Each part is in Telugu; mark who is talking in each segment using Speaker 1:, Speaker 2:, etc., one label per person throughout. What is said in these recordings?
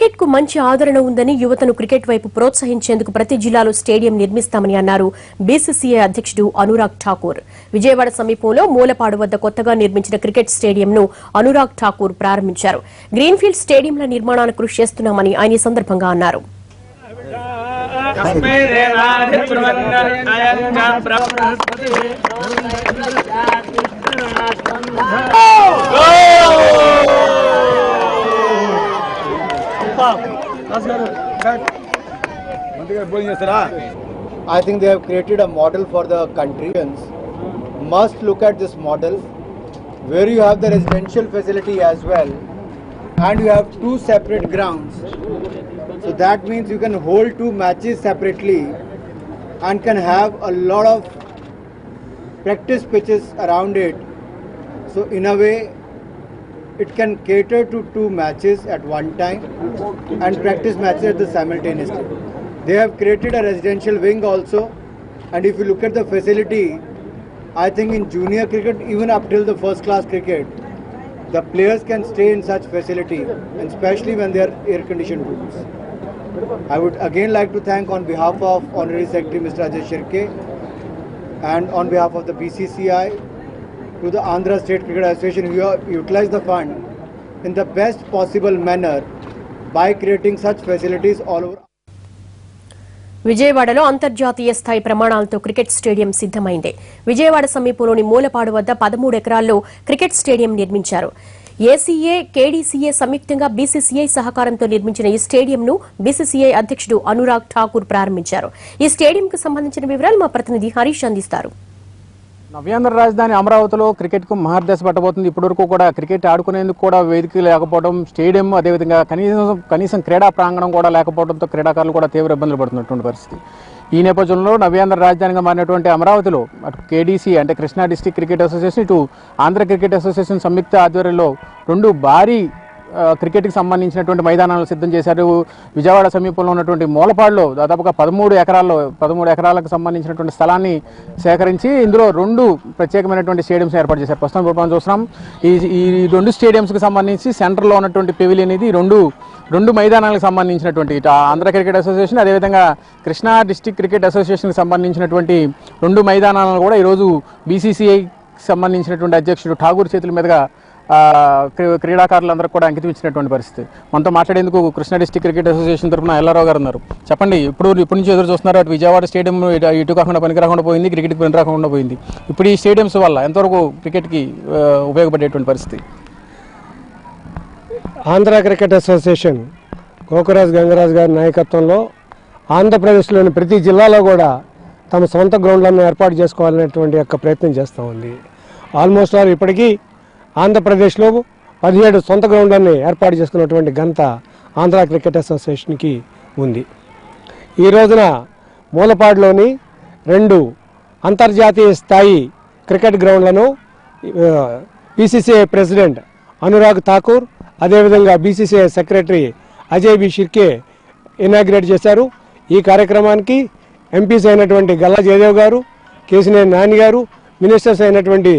Speaker 1: క్రికెట్ కు మంచి ఆదరణ ఉందని యువతను క్రికెట్ వైపు ప్రోత్సహించేందుకు ప్రతి జిల్లాలో స్టేడియం నిర్మిస్తామని అన్నారు బీసీసీఐ అధ్యక్షుడు అనురాగ్ ఠాకూర్. విజయవాడ సమీపంలో మూలపాడు వద్ద కొత్తగా నిర్మించిన క్రికెట్ స్టేడియంను అనురాగ్ ఠాకూర్ ప్రారంభించారు. గ్రీన్ఫీల్డ్ స్టేడియంల నిర్మాణానికి కృషి చేస్తున్నామని ఆయన ఈ సందర్భంగా అన్నారు.
Speaker 2: I think they have created a model for the country. Must look at this model where you have the residential facility as well and you have two separate grounds. So that means you can hold two matches separately and can have a lot of practice pitches around it. So in a way it can cater to two matches at one time and practice matches at the simultaneously. They have created a residential wing also, and if you look at the facility, I think in junior cricket, even up till the first class cricket, the players can stay in such facility, and especially when they are air conditioned rooms. I would again like to thank on behalf of Honorary Secretary Mr. Ajay Shirke and on behalf of the BCCI to the Andhra State Cricket Association who have utilized the fund in the best possible manner by creating such facilities all over.
Speaker 1: విజయవాడలో అంతర్జాతీయ స్థాయి ప్రమాణాలతో క్రికెట్ స్టేడియం సిద్దమైంది. విజయవాడ సమీపంలోని మూలపాడు వద్ద 13 ఎకరాల్లో క్రికెట్ స్టేడియం నిర్మించారు. ఏసీఏ, కేడీసీఏ సంయుక్తంగా బీసీసీఐ సహకారంతో నిర్మించిన ఈ స్టేడియంను బీసీసీఐ అధ్యక్షుడు అనురాగ్ ఠాకూర్ ప్రారంభించారు. ఈ స్టేడియంకు సంబంధించిన వివరాలు మా ప్రతినిధి హరీష్ అందిస్తారు.
Speaker 3: నవ్యాంధ్ర రాజధాని అమరావతిలో క్రికెట్ కు మహర్దశ పట్టబోతుంది. ఇప్పటివరకు కూడా క్రికెట్ ఆడుకునేందుకు కూడా వేదిక లేకపోవడం, స్టేడియం అదేవిధంగా కనీసం క్రీడా ప్రాంగణం కూడా లేకపోవడంతో క్రీడాకారులు కూడా తీవ్ర ఇబ్బందులు పడుతున్నటువంటి పరిస్థితి. ఈ నేపథ్యంలో నవ్యాంధ్ర రాజధానిగా మారినటువంటి అమరావతిలో అటు కేడీసీ అంటే కృష్ణా డిస్ట్రిక్ట్ క్రికెట్ అసోసియేషన్, ఇటు ఆంధ్ర క్రికెట్ అసోసియేషన్ సంయుక్త ఆధ్వర్యంలో రెండు భారీ క్రికెట్కి సంబంధించినటువంటి మైదానాలు సిద్ధం చేశారు. విజయవాడ సమీపంలో ఉన్నటువంటి మూలపాడులో దాదాపుగా 13 ఎకరాలకు సంబంధించినటువంటి స్థలాన్ని సేకరించి ఇందులో రెండు ప్రత్యేకమైనటువంటి స్టేడియంస్ ఏర్పాటు చేశారు. ప్రస్తుతం మనం చూస్తున్నాం ఈ రెండు స్టేడియంస్కి సంబంధించి సెంటర్లో ఉన్నటువంటి పెవిలియన్ ఇది రెండు మైదానాలకు సంబంధించినటువంటి ఇటు ఆంధ్ర క్రికెట్ అసోసియేషన్ అదేవిధంగా కృష్ణా డిస్ట్రిక్ట్ క్రికెట్ అసోసియేషన్కి సంబంధించినటువంటి రెండు మైదానాలను కూడా ఈరోజు బీసీసీఐకి సంబంధించినటువంటి అధ్యక్షుడు ఠాగూర్ చేతుల మీదుగా క్రీడాకారులందరూ కూడా అంకితం ఇచ్చినటువంటి పరిస్థితి. మనతో మాట్లాడేందుకు కృష్ణా డిస్ట్రిక్ట్ క్రికెట్ అసోసియేషన్ తరఫున ఎల్లారావు గారు ఉన్నారు. చెప్పండి, ఇప్పటి నుంచి ఎదురు చూస్తున్నారు. అటు విజయవాడ స్టేడియం ఇటు కాకుండా పనికి రాకుండా పోయింది, క్రికెట్కి పని రాకుండా పోయింది. ఇప్పుడు ఈ స్టేడియంస్ వల్ల ఎంతవరకు క్రికెట్కి ఉపయోగపడేటువంటి పరిస్థితి?
Speaker 4: ఆంధ్ర క్రికెట్ అసోసియేషన్ గోకురాజ్ గంగరాజ్ గారి నాయకత్వంలో ఆంధ్రప్రదేశ్లోని ప్రతి జిల్లాలో కూడా తమ సొంత గ్రౌండ్లను ఏర్పాటు చేసుకోవాలనేటువంటి యొక్క ప్రయత్నం చేస్తూ ఉంది. ఆల్మోస్ట్ ఆల్ ఇప్పటికీ ఆంధ్రప్రదేశ్లో 17 సొంత గ్రౌండ్లని ఏర్పాటు చేసుకున్నటువంటి ఘనత ఆంధ్ర క్రికెట్ అసోసియేషన్కి ఉంది. ఈ రోజున మూలపాడులోని 2 అంతర్జాతీయ స్థాయి క్రికెట్ గ్రౌండ్లను బీసీసీఐ ప్రెసిడెంట్ అనురాగ్ ఠాకూర్ అదేవిధంగా BCCI secretary Ajay B Shirke inaugurate చేశారు. ఈ కార్యక్రమానికి ఎంపీస్ అయినటువంటి గల్లా జయదేవ్ గారు, కేసినేని నాని గారు, మినిస్టర్స్ అయినటువంటి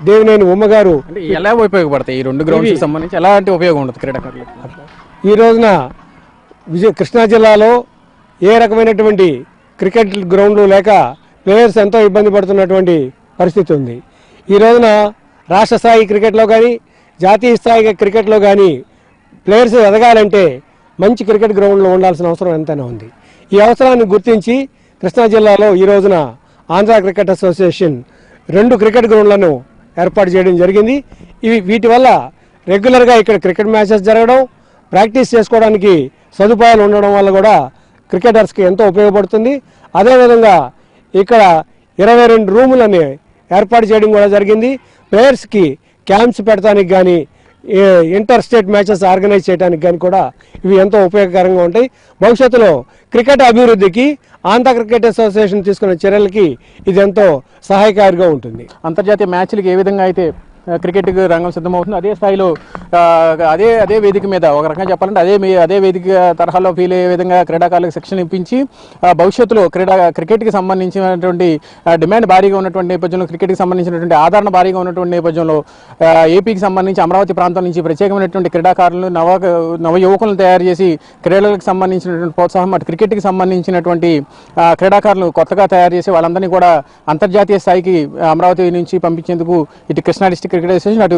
Speaker 4: దేవినేని ఉమ్మ గారు
Speaker 3: ఎలా ఉపయోగపడతాయి ఈ రెండు గ్రౌండ్స్కి సంబంధించి ఎలాంటి ఉపయోగం ఉంటుంది క్రీడాకారులకు?
Speaker 4: ఈ రోజున కృష్ణా జిల్లాలో ఏ రకమైనటువంటి క్రికెట్ గ్రౌండ్లు లేక ప్లేయర్స్ ఎంతో ఇబ్బంది పడుతున్నటువంటి పరిస్థితి ఉంది. ఈ రోజున రాష్ట్ర స్థాయి క్రికెట్లో కానీ జాతీయ స్థాయి క్రికెట్లో కానీ ప్లేయర్స్ ఎదగాలంటే మంచి క్రికెట్ గ్రౌండ్లో ఉండాల్సిన అవసరం ఎంతైనా ఉంది. ఈ అవసరాన్ని గుర్తించి కృష్ణా జిల్లాలో ఈ రోజున ఆంధ్ర క్రికెట్ అసోసియేషన్ 2 క్రికెట్ గ్రౌండ్లను ఏర్పాటు చేయడం జరిగింది. వీటి వల్ల రెగ్యులర్గా ఇక్కడ క్రికెట్ మ్యాచెస్ జరగడం, ప్రాక్టీస్ చేసుకోవడానికి సదుపాయాలు ఉండడం వల్ల కూడా క్రికెటర్స్కి ఎంతో ఉపయోగపడుతుంది. అదేవిధంగా ఇక్కడ 22 రూములని ఏర్పాటు చేయడం కూడా జరిగింది. ప్లేయర్స్కి క్యాంప్స్ పెట్టడానికి కానీ ఇంటర్ స్టేట్ మ్యాచెస్ ఆర్గనైజ్ చేయడానికి కానీ కూడా ఇవి ఎంతో ఉపయోగకరంగా ఉంటాయి. భవిష్యత్తులో క్రికెట్ అభివృద్ధికి ఆంధ్ర క్రికెట్ అసోసియేషన్ తీసుకున్న చర్యలకి ఇది ఎంతో సహాయకారిగా ఉంటుంది.
Speaker 3: అంతర్జాతీయ మ్యాచ్లకి ఏ విధంగా అయితే క్రికెట్ రంగం సిద్ధమవుతుంది. అదే స్థాయిలో అదే వేదిక మీద ఒక రకంగా చెప్పాలంటే అదే వేదిక తరహాలో ఫీల్ అయ్యే విధంగా క్రీడాకారులకు శిక్షణ ఇప్పించి భవిష్యత్తులో క్రికెట్కి సంబంధించినటువంటి డిమాండ్ భారీగా ఉన్నటువంటి నేపథ్యంలో, క్రికెట్కి సంబంధించినటువంటి ఆదరణ భారీగా ఉన్నటువంటి నేపథ్యంలో ఏపీకి సంబంధించి అమరావతి ప్రాంతం నుంచి ప్రత్యేకమైనటువంటి క్రీడాకారులను నవ యువకులను తయారు చేసి క్రీడలకు సంబంధించినటువంటి ప్రోత్సాహం, అటు క్రికెట్కి సంబంధించినటువంటి క్రీడాకారులు కొత్తగా తయారు చేసి వాళ్ళందరినీ కూడా అంతర్జాతీయ స్థాయికి అమరావతి నుంచి పంపించేందుకు ఇటు కృష్ణా డిస్ట్రిక్ట్ క్రికెట్ అసోసియేషన్, అటు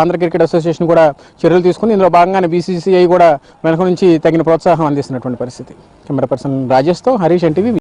Speaker 3: ఆంధ్ర క్రికెట్ అసోసియేషన్ కూడా చర్యలు తీసుకుని ఇందులో భాగంగానే బీసీసీఐ కూడా వెనక నుంచి తగిన ప్రోత్సాహం అందిస్తున్నటువంటి పరిస్థితి. కెమెరా పర్సన్ రాజేష్తో హరీష్, ఎన్టీవీ.